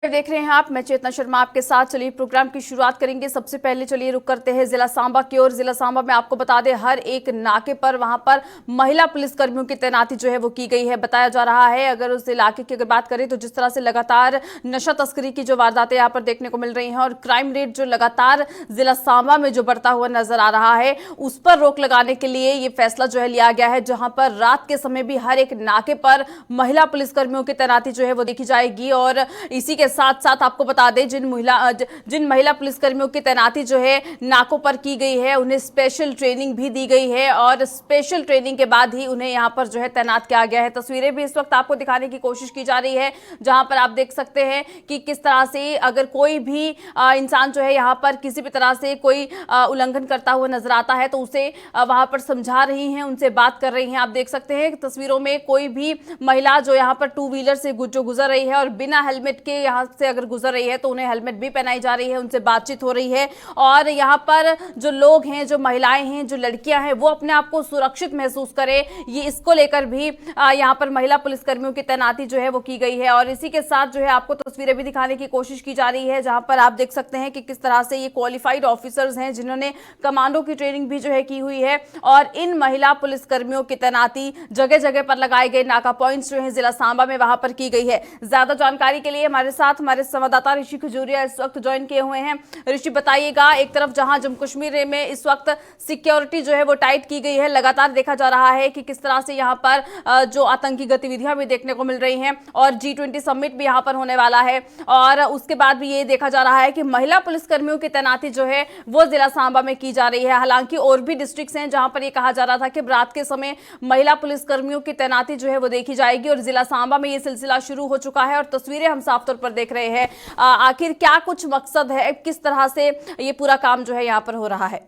देख रहे हैं आप। मैं चेतना शर्मा आपके साथ। चलिए प्रोग्राम की शुरुआत करेंगे। सबसे पहले चलिए रुक करते हैं जिला सांबा की ओर। जिला सांबा में आपको बता दें, हर एक नाके पर वहां पर महिला पुलिसकर्मियों की तैनाती जो है वो की गई है। बताया जा रहा है, अगर उस इलाके की अगर बात करें तो जिस तरह से लगातार नशा तस्करी की जो वारदातें यहाँ पर देखने को मिल रही हैं और क्राइम रेट जो लगातार जिला सांबा में जो बढ़ता हुआ नजर आ रहा है, उस पर रोक लगाने के लिए ये फैसला जो है लिया गया है, जहां पर रात के समय भी हर एक नाके पर महिला पुलिसकर्मियों की तैनाती जो है वो देखी जाएगी। और इसी के साथ साथ आपको बता दें, जिन महिला पुलिसकर्मियों की तैनाती जो है नाकों पर की गई है, उन्हें स्पेशल ट्रेनिंग भी दी गई है और स्पेशल ट्रेनिंग के बाद ही उन्हें यहां पर जो है तैनात किया गया है। तस्वीरें भी इस वक्त आपको दिखाने की कोशिश की जा रही है, जहां पर आप देख सकते हैं कि किस तरह से अगर कोई भी इंसान जो है यहां पर किसी भी तरह से कोई उल्लंघन करता हुआ नजर आता है तो उसे वहां पर समझा रही हैं, उनसे बात कर रही हैं। आप देख सकते हैं तस्वीरों में कोई भी महिला जो यहां पर टू व्हीलर से जो गुजर रही है और बिना हेलमेट के यहां से अगर गुजर रही है तो उन्हें हेलमेट भी पहनाई जा रही है, उनसे बातचीत हो रही है। और यहां पर जो लोग हैं, जो महिलाएं हैं, जो लड़कियां हैं, वो अपने आप को सुरक्षित महसूस करें, ये इसको लेकर भी यहां पर महिला पुलिसकर्मियों की तैनाती जो है वो की गई है। और इसी के साथ जो है आपको तस्वीरें भी दिखाने की कोशिश की जा रही है, जहां पर आप देख सकते हैं कि किस तरह से ये क्वालिफाइड ऑफिसर्स हैं जिन्होंने कमांडो की ट्रेनिंग भी जो है की हुई है। और इन महिला पुलिसकर्मियों की तैनाती जगह जगह पर लगाए गए नाका पॉइंट्स जो है जिला सांबा में वहां पर की गई है। ज्यादा जानकारी के लिए हमारे साथ हमारे संवाददाता ऋषि खजूरिया इस वक्त ज्वाइन किए हुए हैं। ऋषि, बताइएगा, एक तरफ जहां जम्मू कश्मीर में इस वक्त सिक्योरिटी जो है वो टाइट की गई है, लगातार देखा जा रहा है कि किस तरह से यहां पर जो आतंकी गतिविधियां भी देखने को मिल रही हैं और G20 समिट भी यहां पर होने वाला है। और उसके बाद भी ये देखा जा रहा है कि महिला पुलिसकर्मियों की तैनाती जो है वो जिला सांबा में की जा रही है। हालांकि और भी डिस्ट्रिक्ट्स हैं जहां पर यह कहा जा रहा था कि रात के समय महिला पुलिसकर्मियों की तैनाती जो है वो देखी जाएगी, और जिला सांबा में ये सिलसिला शुरू हो चुका है और तस्वीरें हम साफ तौर पर देख रहे हैं। आखिर क्या कुछ मकसद है, किस तरह से ये पूरा काम जो है यहाँ पर हो रहा है?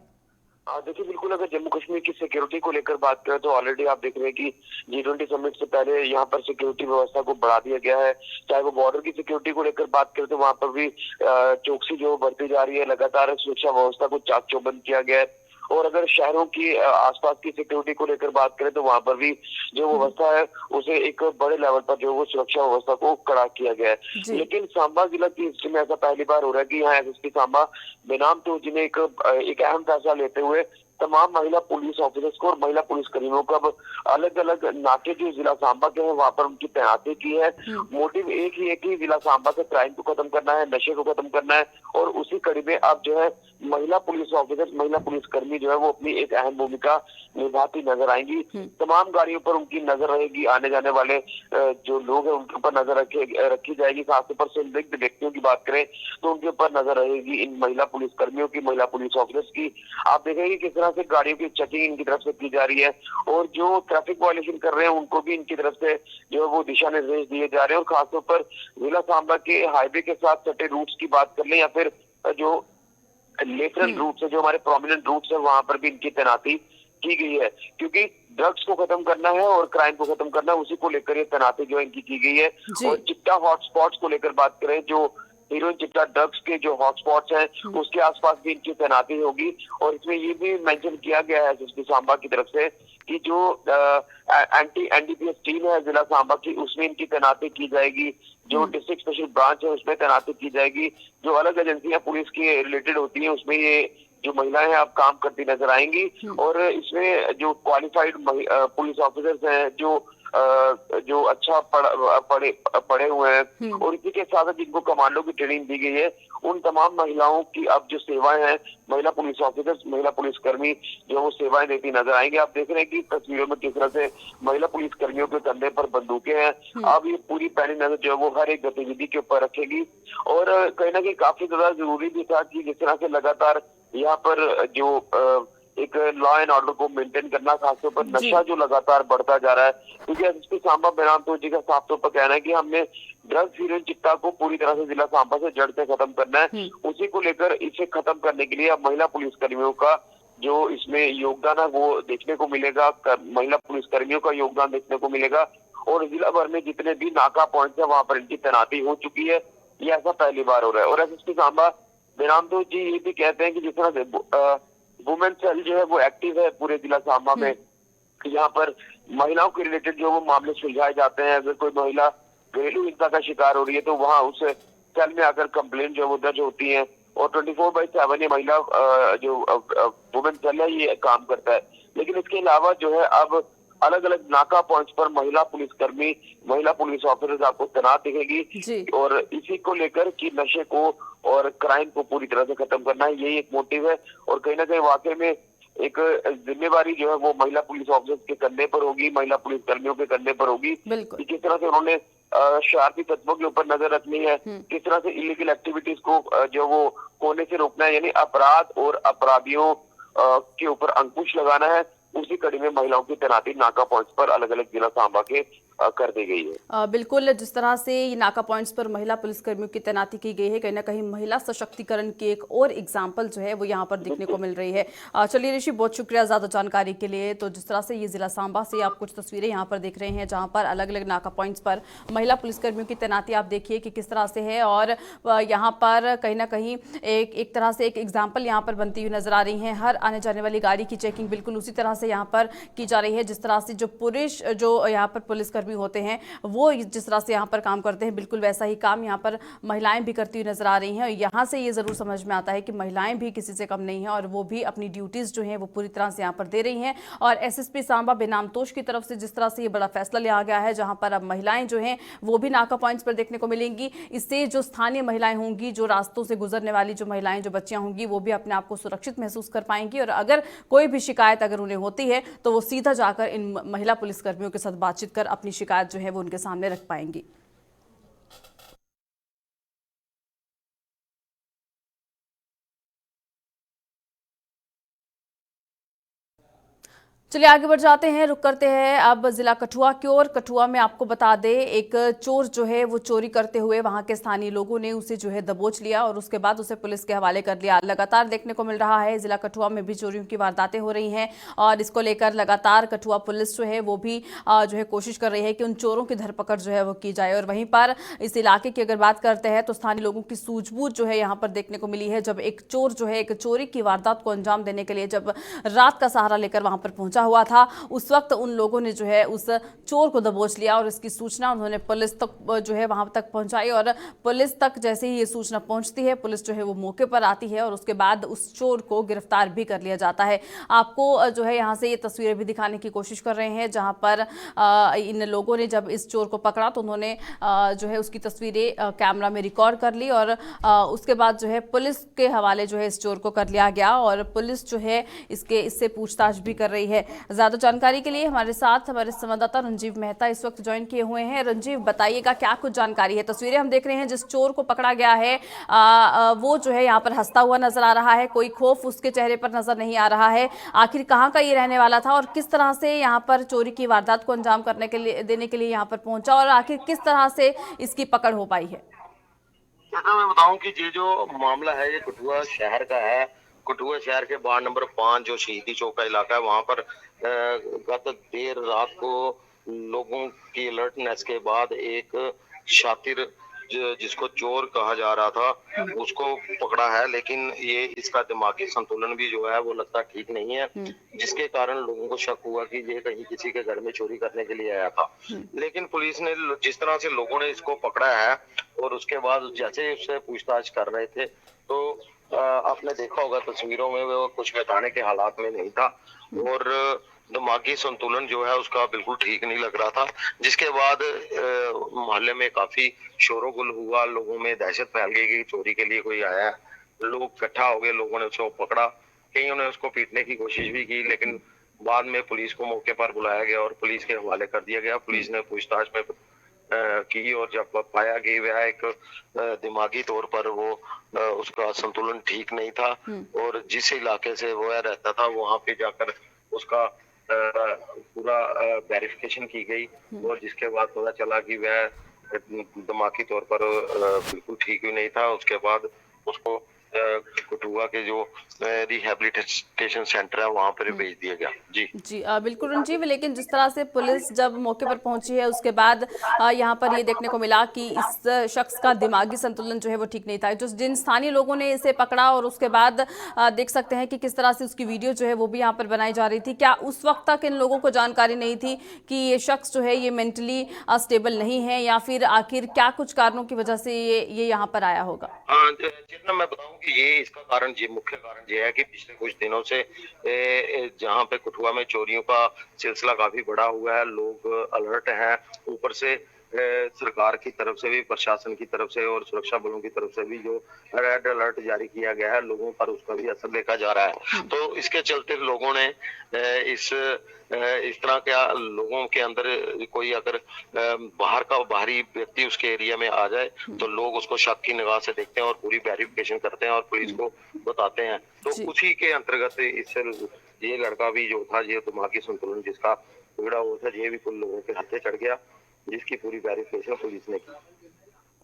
देखिए, बिल्कुल अगर जम्मू कश्मीर की सिक्योरिटी को लेकर बात करें तो ऑलरेडी आप देख रहे हैं कि G20 समिट से पहले यहाँ पर सिक्योरिटी व्यवस्था को बढ़ा दिया गया है। चाहे वो बॉर्डर की सिक्योरिटी को लेकर बात करें तो वहां पर भी चौकसी जो बढ़ती जा रही है, लगातार सुरक्षा व्यवस्था को चाक चौबंद किया गया है। और अगर शहरों की आसपास की सिक्योरिटी को लेकर बात करें तो वहां पर भी जो व्यवस्था है उसे एक बड़े लेवल पर जो वो सुरक्षा व्यवस्था को कड़ा किया गया है। लेकिन सांबा जिला की हिस्ट्री में ऐसा पहली बार हो रहा है कि यहाँ SSP सांबा बेनाम तो जिन्हें एक अहम फैसला लेते हुए तमाम महिला पुलिस ऑफिसर्स को और महिला पुलिस कर्मियों को अब अलग अलग नाके जो जिला सांबा के हैं वहां पर उनकी तैनाती की है। मोटिव एक ही है कि जिला सांबा से क्राइम को खत्म करना है, नशे को खत्म करना है। और उसी कड़ी में अब जो है महिला पुलिस ऑफिसर्स, महिला पुलिस कर्मी जो है वो अपनी एक अहम भूमिका निभाती नजर आएंगी। तमाम गाड़ियों पर उनकी नजर रहेगी, आने जाने वाले जो लोग हैं उनके ऊपर नजर रखी जाएगी। खासतौर पर संदिग्ध व्यक्तियों की बात करें तो उनके ऊपर नजर रहेगी इन महिला पुलिस कर्मियों की, महिला पुलिस ऑफिसर्स की। आप देखेंगे किस तरह से गाड़ियों की चेकिंग इनकी तरफ से की जा रही है और जो ट्रैफिक वायलेशन कर रहे हैं उनको भी इनकी तरफ से जो है वो दिशा निर्देश दिए जा रहे हैं। और खासतौर पर जिला सांबा के हाईवे के साथ सटे रूट्स की बात कर लें या फिर जो लेटरल रूट्स है, जो हमारे प्रोमिनेंट रूट्स है, वहां पर भी इनकी तैनाती की गई है, क्योंकि ड्रग्स को खत्म करना है और क्राइम को खत्म करना है, उसी को लेकर ये तैनाती जो है इनकी की गई है। और चिट्टा हॉटस्पॉट्स को लेकर बात करें, जो हीरोइन चिट्टा ड्रग्स के जो हॉटस्पॉट्स हैं उसके आसपास भी इनकी तैनाती होगी। और इसमें ये भी मेंशन किया गया है SSP सांबा की तरफ से कि जो एंटी NDPS टीम है जिला सांबा की, उसमें इनकी तैनाती की जाएगी। जो डिस्ट्रिक्ट स्पेशल ब्रांच है उसमें तैनाती की जाएगी। जो अलग एजेंसियां पुलिस की रिलेटेड होती हैं उसमें ये जो महिलाएं हैं अब काम करती नजर आएंगी। और इसमें जो क्वालिफाइड पुलिस ऑफिसर्स हैं, जो अच्छा पढ़े हुए हैं, और इसी के साथ जिनको कमांडो की ट्रेनिंग दी गई है, उन तमाम महिलाओं की अब जो सेवाएं हैं, महिला पुलिस ऑफिसर्स, महिला पुलिस कर्मी जो वो सेवाएं देती नजर आएंगे। आप देख रहे हैं कि तस्वीरों में किस तरह से महिला पुलिस कर्मियों के कंधे पर बंदूकें हैं। अब ये पूरी पैनी नजर जो है वो हर एक गतिविधि के ऊपर रखेगी। और कहीं ना कहीं काफी ज्यादा जरूरी भी था कि जिस तरह से लगातार यहाँ पर जो एक लॉ एंड ऑर्डर को मेंटेन करना, खासतौर पर नशा जो लगातार बढ़ता जा रहा है, क्योंकि SSP सांबा बेनाम तो जी का साफ तौर पर कहना है कि हमने ड्रग्स हीरोइन चिट्टा को पूरी तरह से जिला सांबा से जड़ से खत्म करना है। उसी को लेकर इसे खत्म करने के लिए अब महिला पुलिस कर्मियों का जो इसमें योगदान है वो देखने को मिलेगा, महिला पुलिस कर्मियों का योगदान देखने को मिलेगा। और जिला भर में जितने भी नाका पॉइंट है वहां पर इनकी तैनाती हो चुकी है। ये ऐसा पहली बार हो रहा है। और SSP सांबा बेनाम तो जी ये भी कहते हैं कि जिस तरह से वुमेन सेल जो है वो एक्टिव है पूरे जिला सांबा में, यहाँ पर महिलाओं के रिलेटेड जो वो मामले सुलझाए जाते हैं। अगर कोई महिला घरेलू हिंसा का शिकार हो रही है तो वहाँ उस सेल में आकर कंप्लेंट जो है वो दर्ज होती है। और 24/7 ये महिला जो वुमेन सेल है ये काम करता है। लेकिन इसके अलावा जो है अब अलग अलग नाका पॉइंट्स पर महिला पुलिसकर्मी, महिला पुलिस ऑफिसर्स आपको तैनात दिखेगी। जी और इसी को लेकर कि नशे को और क्राइम को पूरी तरह से खत्म करना है, यही एक मोटिव है। और कहीं ना कहीं वाकई में एक जिम्मेवारी जो है वो महिला पुलिस ऑफिसर्स के कंधे पर होगी, महिला पुलिस कर्मियों के कंधे पर होगी बिल्कुल। कि किस तरह से उन्होंने शरारती तत्वों के ऊपर नजर रखनी है, किस तरह से इलीगल एक्टिविटीज को जो वो कोने से रोकना है, यानी अपराध और अपराधियों के ऊपर अंकुश लगाना है। उसी कड़ी में महिलाओं की तैनाती नाका पॉइंट्स पर अलग अलग जिला सांबा के कर दी गई है। बिल्कुल, जिस तरह से ये नाका पॉइंट्स पर महिला पुलिसकर्मियों की तैनाती की गई है, कहीं ना कहीं महिला सशक्तिकरण की एक और एग्जाम्पल जो है वो यहाँ पर देखने को मिल रही है। चलिए ऋषि, बहुत शुक्रिया ज़्यादा जानकारी के लिए। तो जिस तरह से ये जिला सांबा से आप कुछ तस्वीरें यहाँ पर देख रहे हैं जहाँ पर अलग अलग नाका पॉइंट्स पर महिला पुलिसकर्मियों की तैनाती आप देखिए कि किस तरह से है। और यहाँ पर कहीं ना कहीं एक तरह से एक एग्जाम्पल यहाँ पर बनती हुई नजर आ रही है। हर आने जाने वाली गाड़ी की चेकिंग बिल्कुल उसी तरह से यहाँ पर की जा रही है जिस तरह से जो पुरुष जो यहाँ पर पुलिसकर्मी होते हैं वो जिस तरह से यहाँ पर काम करते हैं, बिल्कुल वैसा ही काम यहाँ पर महिलाएं भी करती हुई नजर आ रही हैं। और यहाँ से ये जरूर समझ में आता है कि महिलाएं भी किसी से कम नहीं है और वो भी अपनी ड्यूटीज जो हैं वो पूरी तरह से यहाँ पर दे रही हैं। और एसएसपी सांबा बेनाम तोश की तरफ से जिस तरह से ये बड़ा फैसला लिया गया है जहाँ पर अब महिलाएं जो हैं वो भी नाका पॉइंट्स पर देखने को मिलेंगी, इससे जो स्थानीय महिलाएं होंगी, जो रास्तों से गुजरने वाली जो महिलाएं, जो बच्चियां होंगी, वो भी अपने आप को सुरक्षित महसूस कर पाएंगी। और अगर कोई भी शिकायत अगर उन्हें होती है तो वो सीधा जाकर इन महिला पुलिसकर्मियों के साथ बातचीत कर अपनी शिकायत जो है वो उनके सामने रख पाएंगी। चलिए आगे बढ़ जाते हैं, रुक करते हैं अब जिला कठुआ की ओर। कठुआ में आपको बता दें, एक चोर जो है वो चोरी करते हुए वहां के स्थानीय लोगों ने उसे जो है दबोच लिया और उसके बाद उसे पुलिस के हवाले कर लिया। लगातार देखने को मिल रहा है जिला कठुआ में भी चोरियों की वारदातें हो रही हैं और इसको लेकर लगातार कठुआ पुलिस जो है वो भी जो है कोशिश कर रही है कि उन चोरों की धरपकड़ जो है वो की जाए। और वहीं पर इस इलाके की अगर बात करते हैं तो स्थानीय लोगों की सूझबूझ जो है यहाँ पर देखने को मिली है। जब एक चोर जो है एक चोरी की वारदात को अंजाम देने के लिए जब रात का सहारा लेकर वहां पर पहुंचा हुआ था, उस वक्त उन लोगों ने जो है उस चोर को दबोच लिया और इसकी सूचना उन्होंने पुलिस तक जो है वहां तक पहुंचाई। और पुलिस तक जैसे ही ये सूचना पहुंचती है, पुलिस जो है वो मौके पर आती है और उसके बाद उस चोर को गिरफ्तार भी कर लिया जाता है। आपको जो है यहाँ से ये तस्वीरें भी दिखाने की कोशिश कर रहे हैं जहां पर इन लोगों ने जब इस चोर को पकड़ा तो उन्होंने जो है उसकी तस्वीरें कैमरा में रिकॉर्ड कर ली और उसके बाद जो है पुलिस के हवाले जो है इस चोर को कर लिया गया और पुलिस जो है इससे पूछताछ भी कर रही है। ज्यादा जानकारी के लिए हमारे साथ हमारे संवाददाता रंजीव मेहता इस वक्त ज्वाइन किए हुए हैं। रंजीव, बताइएगा क्या कुछ जानकारी है? तस्वीरें हम देख रहे हैं, जिस चोर को पकड़ा गया है वो जो है यहाँ पर हंसता हुआ नजर आ रहा है, कोई खौफ उसके चेहरे पर नजर नहीं आ रहा है। आखिर कहाँ का ये रहने वाला था और किस तरह से यहाँ पर चोरी की वारदात को अंजाम करने के लिए देने के लिए यहाँ पर पहुंचा और आखिर किस तरह से इसकी पकड़ हो पाई है? जैसा मैं बताऊं कि ये जो मामला है ये कठुआ शहर का है। कठुआ शहर के वार्ड नंबर 5 जो शहीदी चौक का इलाका है, वहां पर गत देर रात को लोगों की अलर्टनेस के बाद एक शातिर जिसको चोर कहा जा रहा था उसको पकड़ा है। लेकिन ये इसका दिमागी संतुलन भी जो है वो लगता ठीक नहीं है, जिसके कारण लोगों को शक हुआ कि ये कहीं किसी के घर में चोरी करने के लिए आया था। लेकिन पुलिस ने जिस तरह से लोगों ने इसको पकड़ा है और उसके बाद जैसे उससे पूछताछ कर रहे थे तो आपने देखा होगा तस्वीरों में वो कुछ बताने के हालात में नहीं था और दिमागी संतुलन जो है उसका बिल्कुल ठीक नहीं लग रहा था, जिसके बाद मोहल्ले में काफी शोरगुल हुआ, लोगों में दहशत फैल गई कि चोरी के लिए कोई आया है। लोग इकट्ठा हो गए, लोगों ने उसको पकड़ा, कईयों ने उसको पीटने की कोशिश भी की, लेकिन बाद में पुलिस को मौके पर बुलाया गया और पुलिस के हवाले कर दिया गया। पुलिस ने पूछताछ में की और जब पाया कि वह एक दिमागी तौर पर वो उसका संतुलन ठीक नहीं था और जिस इलाके से वो रहता था वहां पे जाकर उसका पूरा वेरिफिकेशन की गई और जिसके बाद पता चला कि वह दिमागी तौर पर बिल्कुल ठीक ही नहीं था। उसके बाद उसको कठुआ के जो रिहेबिलिटेशन सेंटर है वहां पर भेज दिया गया। जी जी बिल्कुल रंजीव, लेकिन जिस तरह से पुलिस जब मौके पर पहुंची है उसके बाद यहाँ पर ये देखने को मिला कि इस शख्स का दिमागी संतुलन जो है वो ठीक नहीं था। जो जिन स्थानीय लोगों ने इसे पकड़ा और उसके बाद देख सकते हैं कि किस तरह से उसकी वीडियो जो है वो भी यहाँ पर बनाई जा रही थी। क्या उस वक्त तक इन लोगों को जानकारी नहीं थी कि ये शख्स जो है ये मेंटली स्टेबल नहीं है, या फिर आखिर क्या कुछ कारणों की वजह से ये यहाँ पर आया होगा? हाँ, जितना मैं बताऊं कि ये इसका कारण, ये मुख्य कारण ये है कि पिछले कुछ दिनों से जहाँ पे कठुआ में चोरियों का सिलसिला काफी बड़ा हुआ है, लोग अलर्ट हैं। ऊपर से सरकार की तरफ से भी, प्रशासन की तरफ से और सुरक्षा बलों की तरफ से भी जो रेड अलर्ट जारी किया गया है, लोगों पर उसका भी असर देखा जा रहा है। तो इसके चलते लोगों ने इस तरह के लोगों के अंदर कोई अगर बाहरी व्यक्ति उसके एरिया में आ जाए तो लोग उसको शक की निगाह से देखते हैं और पूरी वेरिफिकेशन करते हैं और पुलिस को बताते हैं। तो उसी के अंतर्गत ये लड़का भी जो था, ये दिमागी संतुलन जिसका बिगड़ा हुआ था, ये भी कुछ लोगों के हाथे चढ़ गया, जिसकी पूरी वेरिफिकेशन पुलिस ने की।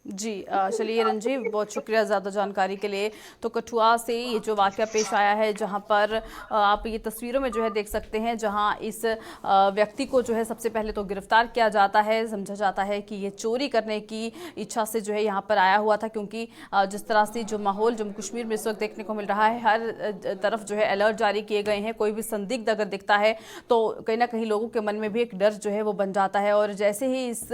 जी चलिए रंजीव, बहुत शुक्रिया ज़्यादा जानकारी के लिए। तो कठुआ से ये जो वाक़या पेश आया है, जहां पर आप ये तस्वीरों में जो है देख सकते हैं, जहां इस व्यक्ति को जो है सबसे पहले तो गिरफ्तार किया जाता है। समझा जाता है कि ये चोरी करने की इच्छा से जो है यहाँ पर आया हुआ था, क्योंकि जिस तरह से जो माहौल जम्मू कश्मीर में इस वक्त देखने को मिल रहा है, हर तरफ जो है अलर्ट जारी किए गए हैं। कोई भी संदिग्ध अगर दिखता है तो कहीं ना कहीं लोगों के मन में भी एक डर जो है वो बन जाता है। और जैसे ही इस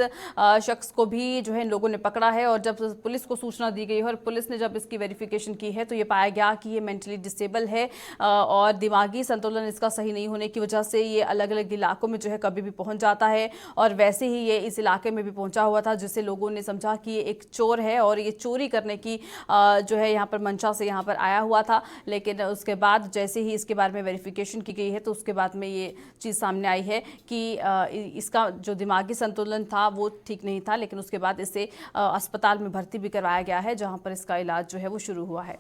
शख्स को भी जो है इन लोगों ने पकड़ा है और जब पुलिस को सूचना दी गई और पुलिस ने जब इसकी वेरिफिकेशन की है तो ये पाया गया कि ये मेंटली डिसेबल है और दिमागी संतुलन इसका सही नहीं होने की वजह से ये अलग अलग इलाकों में जो है कभी भी पहुंच जाता है। और वैसे ही ये इस इलाके में भी पहुंचा हुआ था, जिससे लोगों ने समझा कि ये एक चोर है और ये चोरी करने की जो है यहाँ पर मंशा से यहाँ पर आया हुआ था। लेकिन उसके बाद जैसे ही इसके बारे में वेरिफिकेशन की गई है तो उसके बाद में ये चीज़ सामने आई है कि इसका जो दिमागी संतुलन था वो ठीक नहीं था। लेकिन उसके बाद इसे अस्पताल में भर्ती भी करवाया गया है, जहां पर इसका इलाज जो है वो शुरू हुआ है।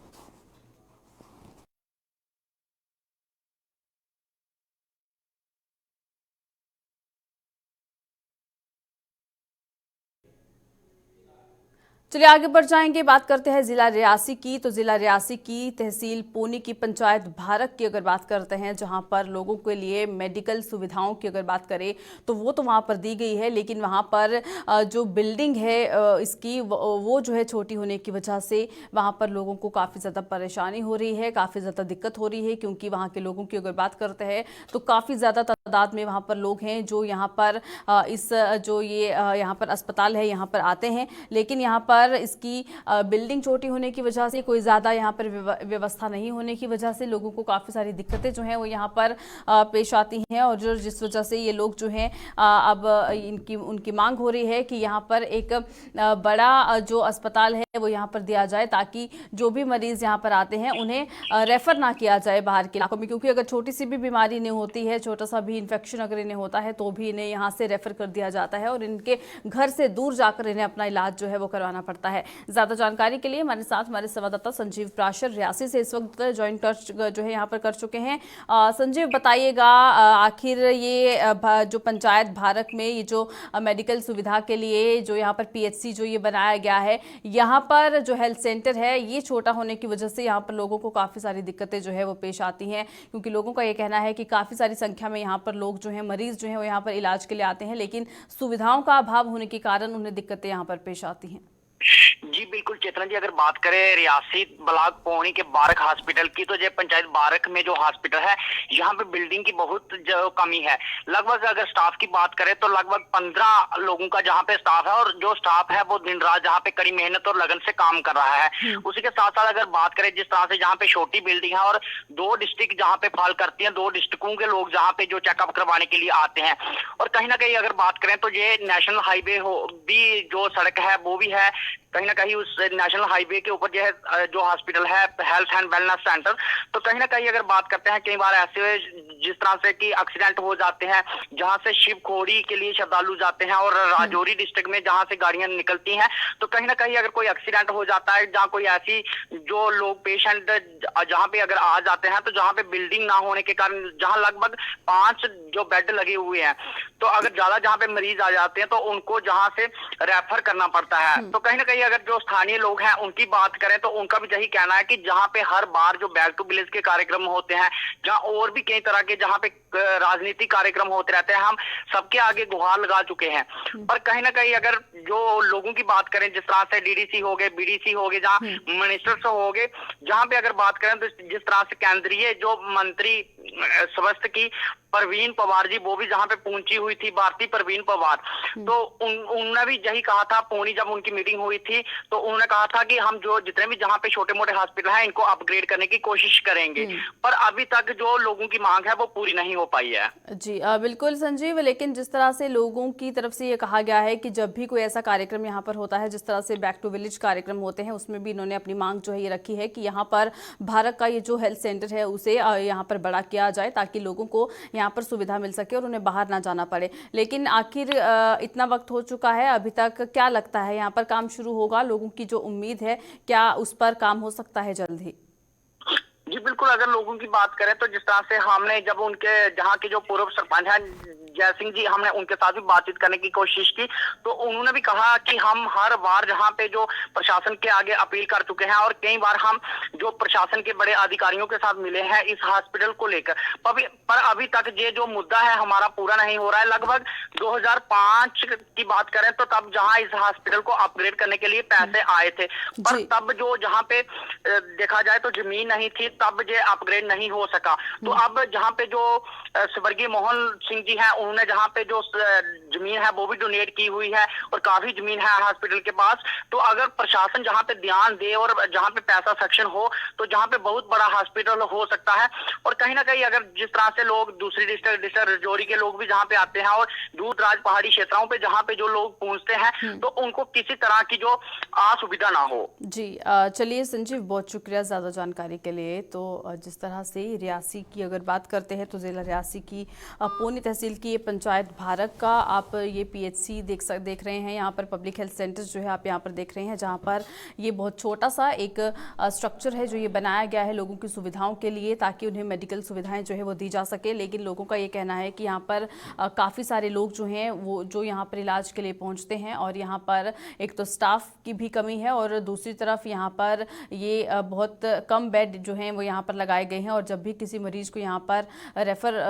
चलिए आगे बढ़ जाएंगे, बात करते हैं जिला रियासी की। तो जिला रियासी की तहसील पोनी की पंचायत भारक की अगर बात करते हैं, जहां पर लोगों के लिए मेडिकल सुविधाओं की अगर बात करें तो वो तो वहां पर दी गई है, लेकिन वहां पर जो बिल्डिंग है इसकी वो जो है छोटी होने की वजह से वहां पर लोगों को काफ़ी ज़्यादा परेशानी हो रही है, काफ़ी ज़्यादा दिक्कत हो रही है। क्योंकि वहाँ के लोगों की अगर बात करते हैं तो काफ़ी ज़्यादा तादाद में वहाँ पर लोग हैं जो यहाँ पर इस जो ये यहाँ पर अस्पताल है यहाँ पर आते हैं, लेकिन यहाँ पर इसकी बिल्डिंग छोटी होने की वजह से, कोई ज़्यादा यहाँ पर व्यवस्था नहीं होने की वजह से लोगों को काफ़ी सारी दिक्कतें जो हैं वो यहाँ पर पेश आती हैं। और जो जिस वजह से ये लोग जो हैं अब उनकी मांग हो रही है कि यहाँ पर एक बड़ा जो अस्पताल है वो यहाँ पर दिया जाए, ताकि जो भी मरीज़ यहाँ पर आते हैं उन्हें रेफ़र ना किया जाए बाहर के इलाकों में। क्योंकि अगर छोटी सी भी बीमारी नहीं होती है, छोटा सा भी इन्फेक्शन अगर इन्हें होता है तो भी इन्हें यहाँ से रेफ़र कर दिया जाता है और इनके घर से दूर जाकर इन्हें अपना इलाज जो है वो करवाना पड़ता है। ज्यादा जानकारी के लिए हमारे साथ हमारे संवाददाता संजीव प्राशर रियासी से इस वक्त ज्वाइन कर जो है यहाँ पर कर चुके हैं। संजीव, बताइएगा आखिर ये जो पंचायत भारत में ये जो मेडिकल सुविधा के लिए जो यहाँ पर पीएचसी जो ये बनाया गया है, यहाँ पर जो हेल्थ सेंटर है ये छोटा होने की वजह से यहाँ पर लोगों को काफ़ी सारी दिक्कतें जो है वो पेश आती हैं। क्योंकि लोगों का ये कहना है कि काफ़ी सारी संख्या में यहाँ पर लोग जो हैं, मरीज जो हैं वो यहाँ पर इलाज के लिए आते हैं, लेकिन सुविधाओं का अभाव होने के कारण उन्हें दिक्कतें यहाँ पर पेश आती हैं। जी बिल्कुल चेतना जी, अगर बात करें रियासी ब्लॉक पौनी के बारक हॉस्पिटल की, तो ये पंचायत बारक में जो हॉस्पिटल है यहाँ पे बिल्डिंग की बहुत जो कमी है। लगभग अगर स्टाफ की बात करें तो लगभग 15 लोगों का जहाँ पे स्टाफ है, और जो स्टाफ है वो दिन रात जहाँ पे कड़ी मेहनत और लगन से काम कर रहा है। उसी के साथ साथ अगर बात करें जिस तरह से जहाँ पे छोटी बिल्डिंग है और 2 डिस्ट्रिक्ट जहाँ पे फॉल करती है, 2 डिस्ट्रिक्टों के लोग जहाँ पे जो चेकअप करवाने के लिए आते हैं। और कहीं ना कहीं अगर बात करें तो ये नेशनल हाईवे भी जो सड़क है वो भी है, कहीं ना कहीं उस नेशनल हाईवे के ऊपर जो हॉस्पिटल है हेल्थ एंड वेलनेस सेंटर। तो कहीं ना कहीं अगर बात करते हैं, कई बार ऐसे जिस तरह से कि एक्सीडेंट हो जाते हैं, जहां से शिवखोड़ी के लिए श्रद्धालु जाते हैं और राजौरी डिस्ट्रिक्ट में जहां से गाड़ियां निकलती हैं, तो कहीं ना कहीं अगर कोई एक्सीडेंट हो जाता है, जहां कोई ऐसी जो लोग पेशेंट जहां पे अगर आ जाते हैं, तो जहां पे बिल्डिंग ना होने के कारण जहां लगभग 5 जो बेड लगे हुए हैं, तो अगर ज्यादा जहां पे मरीज आ जाते हैं तो उनको जहां से रेफर करना पड़ता है। तो कहीं ना कहीं अगर जो स्थानीय लोग हैं उनकी बात करें तो उनका भी यही कहना है कि जहां पे हर बार जो बैक टू विलेज के कार्यक्रम होते हैं, जहां और भी कई तरह के जहां पे राजनीतिक कार्यक्रम होते रहते हैं, हम सबके आगे गुहार लगा चुके हैं। पर कहीं ना कहीं अगर जो लोगों की बात करें, जिस तरह से डीडीसी हो गए, बीडीसी हो गए, जहां मिनिस्टर्स हो गए, जहां पे अगर बात करें तो जिस तरह से केंद्रीय जो मंत्री स्वास्थ्य की परवीन पवार जी, वो भी जहां पे पहुंची हुई थी, भारतीय परवीन पवार, तो उन्होंने भी यही कहा था। पौनी जब उनकी मीटिंग हुई थी तो उन्होंने कहा था कि हम जो जितने भी जहां पे छोटे मोटे हॉस्पिटल हैं इनको अपग्रेड करने की कोशिश करेंगे, पर अभी तक जो लोगों की मांग है वो पूरी नहीं हो पाई है। जी बिल्कुल संजीव, लेकिन जिस तरह से लोगों की तरफ से ये कहा गया है कि जब भी कोई ऐसा कार्यक्रम यहाँ पर होता है, जिस तरह से बैक टू विलेज कार्यक्रम होते हैं, उसमें भी इन्होंने अपनी मांग जो है ये रखी है कि यहाँ पर भारत का ये जो हेल्थ सेंटर है उसे यहाँ पर बड़ा किया जाए ताकि लोगों को यहाँ पर सुविधा मिल सके और उन्हें बाहर ना जाना पड़े। लेकिन आखिर इतना वक्त हो चुका है, अभी तक क्या लगता है यहाँ पर काम शुरू होगा? लोगों की जो उम्मीद है, क्या उस पर काम हो सकता है जल्द ही? जी बिल्कुल, अगर लोगों की बात करें तो जिस तरह से हमने जब उनके जहाँ के जो पूर्व सरपंच हैं जय सिंह जी, हमने उनके साथ भी बातचीत करने की कोशिश की, तो उन्होंने भी कहा कि हम हर बार जहाँ पे जो प्रशासन के आगे अपील कर चुके हैं और कई बार हम जो प्रशासन के बड़े अधिकारियों के साथ मिले हैं इस हॉस्पिटल को लेकर, पर अभी तक ये जो मुद्दा है हमारा पूरा नहीं हो रहा है। लगभग 2005 की बात करें तो तब जहाँ इस हॉस्पिटल को अपग्रेड करने के लिए पैसे आए थे, पर तब जो जहाँ पे देखा जाए तो जमीन नहीं थी, तब ये अपग्रेड नहीं हो सका। तो अब जहाँ पे जो स्वर्गीय मोहन सिंह जी हैं, उन्होंने जहाँ पे जो जमीन है वो भी डोनेट की हुई है और काफी जमीन है हॉस्पिटल के पास। तो अगर प्रशासन जहाँ पे ध्यान दे और जहाँ पे पैसा सक्षम हो तो जहाँ पे बहुत बड़ा हॉस्पिटल हो सकता है। और कहीं ना कहीं अगर जिस तरह से लोग दूसरी डिस्ट्रिक्ट राजौरी के लोग भी जहाँ पे आते हैं और दूर दराज पहाड़ी क्षेत्रों पे जहाँ पे जो लोग पहुंचते हैं तो उनको किसी तरह की जो असुविधा ना हो। जी चलिए संजीव, बहुत शुक्रिया ज़्यादा जानकारी के लिए। तो जिस तरह से रियासी की अगर बात करते हैं तो ज़िला रियासी की पौनी तहसील की ये पंचायत भारत का आप ये पीएचसी देख रहे हैं, यहाँ पर पब्लिक हेल्थ सेंटर जो है आप यहाँ पर देख रहे हैं, जहाँ पर ये बहुत छोटा सा एक स्ट्रक्चर है जो ये बनाया गया है लोगों की सुविधाओं के लिए, ताकि उन्हें मेडिकल सुविधाएं जो है वो दी जा सके। लेकिन लोगों का ये कहना है कि यहाँ पर काफ़ी सारे लोग जो हैं वो जो यहाँ पर इलाज के लिए पहुँचते हैं और यहाँ पर एक तो स्टाफ की भी कमी है और दूसरी तरफ यहाँ पर ये बहुत कम बेड जो हैं वो यहाँ पर लगाए गए हैं। और जब भी किसी मरीज को यहाँ पर रेफ़र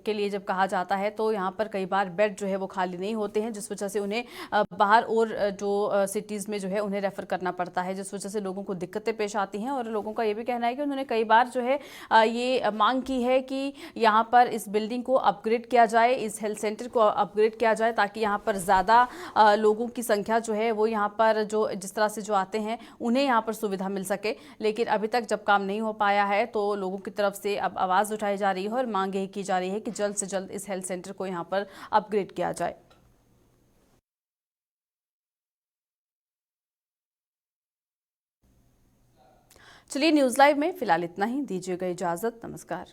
के लिए जब कहा जाता है तो यहाँ पर कई बार बेड जो है वो खाली नहीं होते हैं, जिस वजह से उन्हें बाहर और जो सिटीज़ में जो है उन्हें रेफ़र करना पड़ता है, जिस वजह से लोगों को दिक्कतें पेश आती हैं। और लोगों का ये भी कहना है कि उन्होंने कई बार जो है ये मांग की है कि यहाँ पर इस बिल्डिंग को अपग्रेड किया जाए, इस हेल्थ सेंटर को अपग्रेड किया जाए, ताकि यहाँ पर ज़्यादा लोगों की संख्या जो है वो यहाँ पर जो जिस तरह से जो आते हैं उन्हें यहाँ पर सुविधा मिल सके। लेकिन अभी तक जब काम नहीं हो पाया है तो लोगों की तरफ से अब आवाज़ उठाई जा रही है और मांग यही की जा रही है कि जल्द से जल्द इस हेल्थ सेंटर को यहाँ पर अपग्रेड किया जाए। चलिए न्यूज़ लाइव में फिलहाल इतना ही, दीजिएगा इजाज़त, नमस्कार।